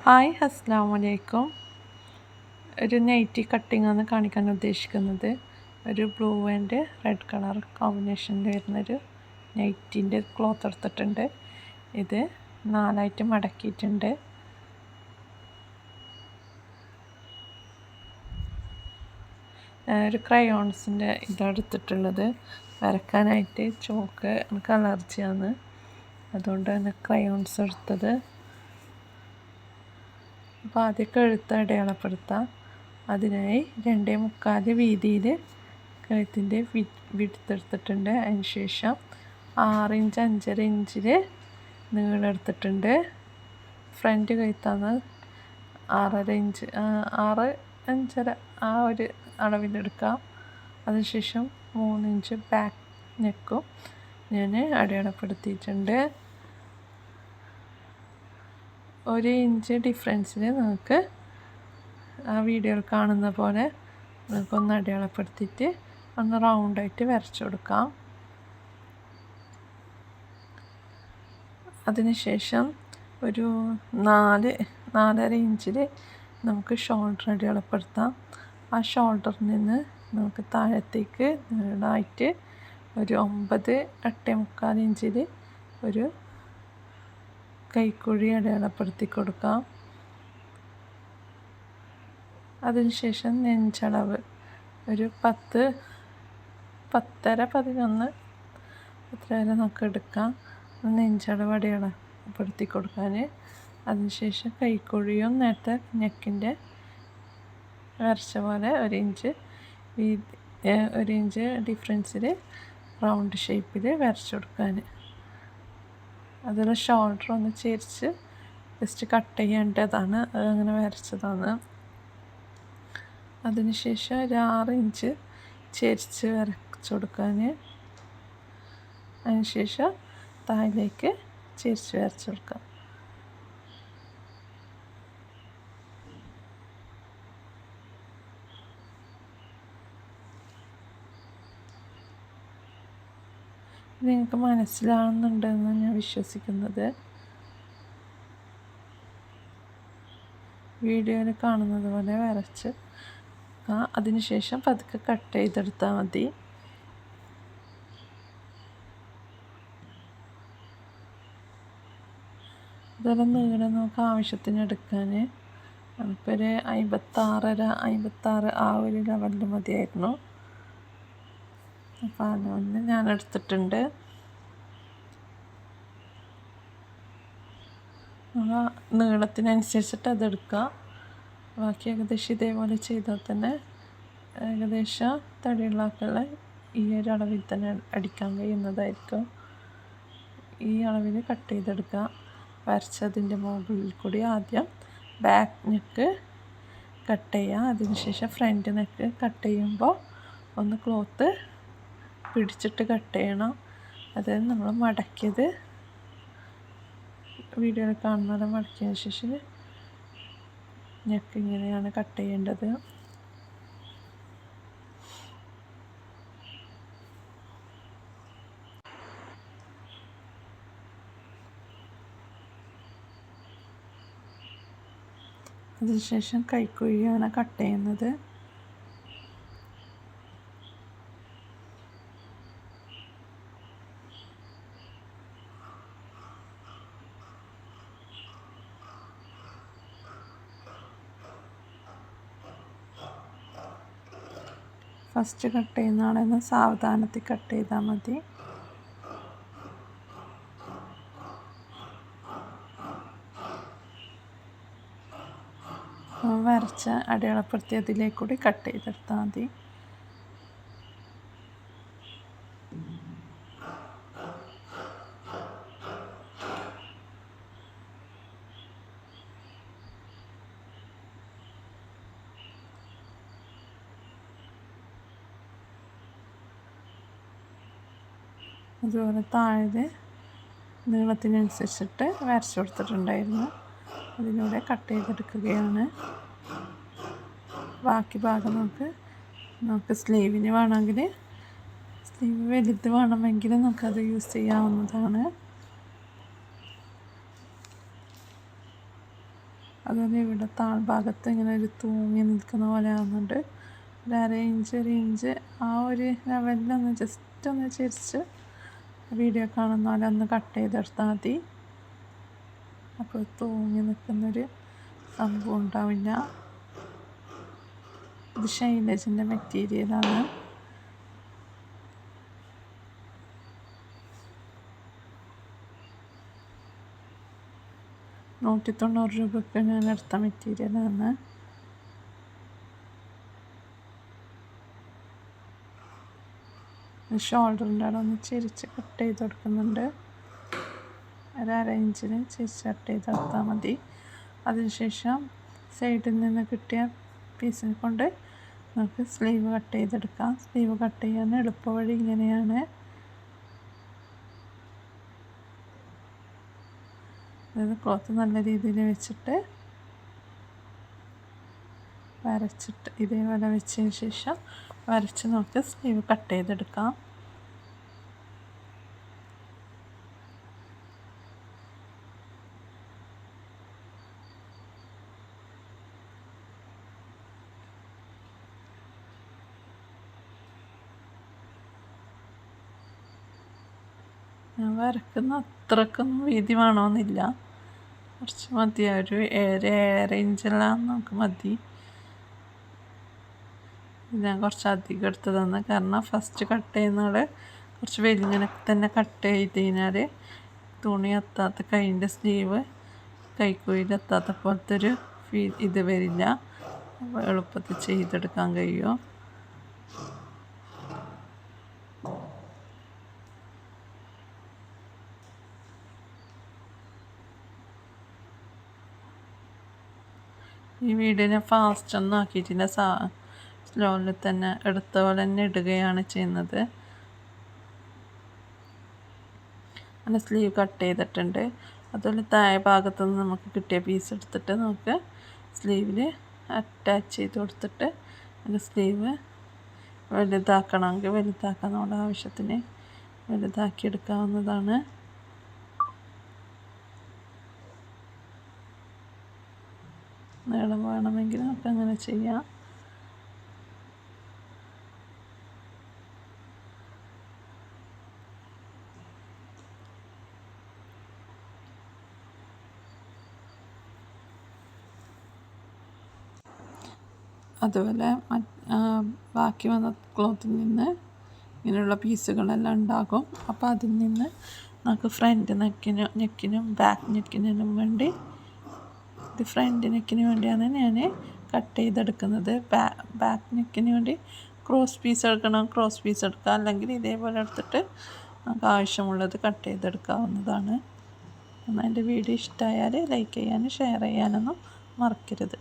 Hi അസ്സലാമു അലൈക്കും. ഒരു നൈറ്റി കട്ടിങ്ങാണ് കാണിക്കാൻ ഉദ്ദേശിക്കുന്നത്. ഒരു ബ്ലൂ ആൻഡ് റെഡ് കളർ കോമ്പിനേഷനിൽ വരുന്നൊരു നൈറ്റിൻ്റെ ക്ലോത്ത് എടുത്തിട്ടുണ്ട്. ഇത് 4 മടക്കിയിട്ടുണ്ട്. ഒരു ക്രയോൺസിൻ്റെ ഇതെടുത്തിട്ടുള്ളത്. വരക്കാനായിട്ട് ചോക്ക് എനിക്ക് അലർജിയാണ്, അതുകൊണ്ട് തന്നെ ക്രയോൺസ് എടുത്തത്. അപ്പോൾ ആദ്യം കഴുത്ത് അടയാളപ്പെടുത്താം. അതിനായി 2.25 വീതിയിൽ കഴുത്തിൻ്റെ വിഡ്ത്ത് എടുത്തിട്ടുണ്ട്. അതിന് ശേഷം 6 ഇഞ്ച് 5.5 ഇഞ്ചിൽ നീളം എടുത്തിട്ടുണ്ട്. ഫ്രണ്ട് കഴുത്താണ് 6.5 ഇഞ്ച് 6 5.5 ആ ഒരു അളവിലെടുക്കാം. അതിനുശേഷം 3 ഇഞ്ച് ബാക്ക് നെക്കും ഞാൻ അടയാളപ്പെടുത്തിയിട്ടുണ്ട്. 1 ഇഞ്ച് ഡിഫറൻസിൽ നമുക്ക് ആ വീഡിയോയിൽ കാണുന്ന പോലെ നമുക്കൊന്ന് അടയാളപ്പെടുത്തിയിട്ട് ഒന്ന് റൗണ്ടായിട്ട് വരച്ചു കൊടുക്കാം. അതിനുശേഷം ഒരു 4.5 ഇഞ്ചിൽ നമുക്ക് ഷോൾഡർ അടയാളപ്പെടുത്താം. ആ ഷോൾഡറിൽ നിന്ന് നമുക്ക് താഴത്തേക്ക് നീളമായിട്ട് ഒരു 8.25 ഇഞ്ചിൽ ഒരു കൈക്കുഴി അടയാളപ്പെടുത്തി കൊടുക്കാം. അതിനുശേഷം നെഞ്ചളവ് ഒരു 10, 10.5, 11 അത്ര വരെ നമുക്ക് എടുക്കാം. നെഞ്ചളവ് അടയാളപ്പെടുത്തി കൊടുക്കാൻ. അതിനുശേഷം കൈക്കുഴിയും നേരത്തെ നെക്കിൻ്റെ വരച്ച പോലെ 1 ഇഞ്ച് 1 ഇഞ്ച് ഡിഫറൻസിൽ റൗണ്ട് ഷേപ്പിൽ വരച്ചു കൊടുക്കാൻ. അതിൽ ഷോൾഡർ ഒന്ന് ചേരിച്ച് ജസ്റ്റ് കട്ട് ചെയ്യേണ്ടതാണ്, അതങ്ങനെ വരച്ചതാണ്. അതിനുശേഷം ഒരു 6 ഇഞ്ച് ചേരിച്ച് വരച്ചു കൊടുക്കാൻ. അതിനുശേഷം താഴേക്ക് ചേരിച്ച് വരച്ചു കൊടുക്കാം. നിങ്ങൾക്ക് മനസ്സിലാവുന്നുണ്ടെന്ന് ഞാൻ വിശ്വസിക്കുന്നത്. വീഡിയോയിൽ കാണുന്നത് പോലെ വരച്ച് അതിനുശേഷം പതുക്കെ കട്ട് ചെയ്തെടുത്താൽ മതി. അതുപോലെ നീളം നമുക്ക് ആവശ്യത്തിന് എടുക്കാൻ. നമുക്കൊരു 56 ആ ഒരു ലെവലിൽ മതിയായിരുന്നു. അപ്പോൾ അതൊന്ന് ഞാൻ എടുത്തിട്ടുണ്ട്. നീളത്തിനനുസരിച്ചിട്ട് അതെടുക്കുക. ബാക്കി ഏകദേശം ഇതേപോലെ ചെയ്താൽ തന്നെ ഏകദേശം തടിയുള്ളാക്കുള്ള ഈ ഒരു അളവിൽ തന്നെ അടിക്കാൻ കഴിയുന്നതായിരിക്കും. ഈ അളവിൽ കട്ട് ചെയ്തെടുക്കുക. വരച്ചതിൻ്റെ മുകളിൽ കൂടി ആദ്യം ബാക്ക് നെക്ക് കട്ട് ചെയ്യുക. അതിനുശേഷം ഫ്രണ്ട് നെക്ക് കട്ട് ചെയ്യുമ്പോൾ ഒന്ന് ക്ലോത്ത് പിടിച്ചിട്ട് കട്ട് ചെയ്യണം. അതായത് നമ്മൾ മടക്കിയത് വീഡിയോയിൽ കാണുന്നത് മടക്കിയതിന് ശേഷം നെക്ക് ഇങ്ങനെയാണ് കട്ട് ചെയ്യേണ്ടത്. അതിനുശേഷം കൈക്കുഴിയാണ് കട്ട് ചെയ്യുന്നത്. ഫസ്റ്റ് കട്ട് ചെയ്യുന്ന ആളെന്ന് സാവധാനത്തിൽ കട്ട് ചെയ്താൽ മതി. വരച്ച അടയാളപ്പെടുത്തിയതിലേക്ക് കൂടി കട്ട് ചെയ്തെടുത്താൽ മതി. അതുപോലെ താഴെ നീളത്തിനനുസരിച്ചിട്ട് വരച്ചു കൊടുത്തിട്ടുണ്ടായിരുന്നു. അതിലൂടെ കട്ട് ചെയ്തെടുക്കുകയാണ്. ബാക്കി ഭാഗം നമുക്ക് സ്ലീവിന് വേണമെങ്കിൽ സ്ലീവ് വലുത് വേണമെങ്കിൽ നമുക്കത് യൂസ് ചെയ്യാവുന്നതാണ്. അതുപോലെ ഇവിടെ താഴ്ഭാഗത്ത് ഇങ്ങനെ ഒരു തൂങ്ങി നിൽക്കുന്ന പോലെ ആകുന്നുണ്ട്. ഒരു ഇഞ്ച് ആ ഒരു ലെവലിലൊന്ന് ജസ്റ്റ് ഒന്ന് ചെരിച്ച് വീഡിയോ കാണുന്ന പോലെ ഒന്ന് കട്ട് ചെയ്തെടുത്താൽ മതി. അപ്പോൾ തൂങ്ങി നിൽക്കുന്നൊരു സംഭവം ഉണ്ടാവില്ല. ഇത് ഷൈലേജിൻ്റെ മെറ്റീരിയലാണ്. ₹190 ഞാൻ എടുത്ത മെറ്റീരിയലാണ്. ഷോൾഡറിൻ്റെ അവിടെ ഒന്ന് ചെരിച്ച് കട്ട് ചെയ്ത് കൊടുക്കുന്നുണ്ട്. ഒരു അര ഇഞ്ചിന് ചെരിച്ച് കട്ട് ചെയ്തെടുത്താൽ മതി. അതിനുശേഷം സൈഡിൽ നിന്ന് കിട്ടിയ പീസിനെ കൊണ്ട് നമുക്ക് സ്ലീവ് കട്ട് ചെയ്തെടുക്കാം. സ്ലീവ് കട്ട് ചെയ്യാൻ എളുപ്പവഴി ഇങ്ങനെയാണ്. അതായത് ക്ലോത്ത് നല്ല രീതിയിൽ വെച്ചിട്ട് വരച്ചിട്ട് ഇതേപോലെ വെച്ചതിന് ശേഷം വരച്ച് നമുക്ക് സ്ലീവ് കട്ട് ചെയ്തെടുക്കാം. ഞാൻ വരക്കുന്ന അത്രക്കൊന്നും വീതി വേണമെന്നില്ല, കുറച്ച് മതി. ഒരു 7.5 ഇഞ്ചെല്ലാം നമുക്ക് മതി. ഞാൻ കുറച്ച് അധികം എടുത്തതാണ്, കാരണം ഫസ്റ്റ് കട്ട് ചെയ്യുന്നത് കുറച്ച് വലിങ്ങനെ തന്നെ കട്ട് ചെയ്ത് കഴിഞ്ഞാൽ തുണി എത്താത്ത കൈൻ്റെ സ്ലീവ് കൈക്കുയിലെത്താത്ത പോലത്തെ ഒരു ഇത് വരില്ല. എളുപ്പത്തിൽ ചെയ്തെടുക്കാൻ കഴിയും. ഈ വീഡിയോ ഞാൻ ഫാസ്റ്റ് ഒന്നും ആക്കിയിട്ടില്ല, സ്ലോയിൽ തന്നെ എടുത്ത പോലെ തന്നെ ഇടുകയാണ് ചെയ്യുന്നത്. അങ്ങനെ സ്ലീവ് കട്ട് ചെയ്തിട്ടുണ്ട്. അതുപോലെ താഴെ ഭാഗത്തു നിന്ന് നമുക്ക് കിട്ടിയ പീസ് എടുത്തിട്ട് നമുക്ക് സ്ലീവിൽ അറ്റാച്ച് ചെയ്ത് കൊടുത്തിട്ട് അതിൻ്റെ സ്ലീവ് വലുതാക്കണമെങ്കിൽ വലുതാക്കാൻ നമ്മുടെ ആവശ്യത്തിന് വലുതാക്കി എടുക്കാവുന്നതാണ്. നീളം വേണമെങ്കിൽ നമുക്ക് അങ്ങനെ ചെയ്യാം. അതുപോലെ ബാക്കി വന്ന ക്ലോത്തിൽ നിന്ന് ഇങ്ങനെയുള്ള പീസുകളെല്ലാം ഉണ്ടാകും. അപ്പോൾ അതിൽ നിന്ന് നമുക്ക് ഫ്രണ്ട് നെക്കിനും ബാക്ക് നെക്കിനും വേണ്ടി, ഇത് ഫ്രണ്ട് നെക്കിന് വേണ്ടിയാണ് ഞാൻ കട്ട് ചെയ്തെടുക്കുന്നത്. ബാക്ക് നെക്കിന് വേണ്ടി ക്രോസ് പീസ് എടുക്കണം, ക്രോസ് പീസ് എടുക്കാം. അല്ലെങ്കിൽ ഇതേപോലെ എടുത്തിട്ട് നമുക്ക് ആവശ്യമുള്ളത് കട്ട് ചെയ്തെടുക്കാവുന്നതാണ്. എന്നാൽ എൻ്റെ വീഡിയോ ഇഷ്ടമായാൽ ലൈക്ക് ചെയ്യാനും ഷെയർ ചെയ്യാനൊന്നും മറക്കരുത്.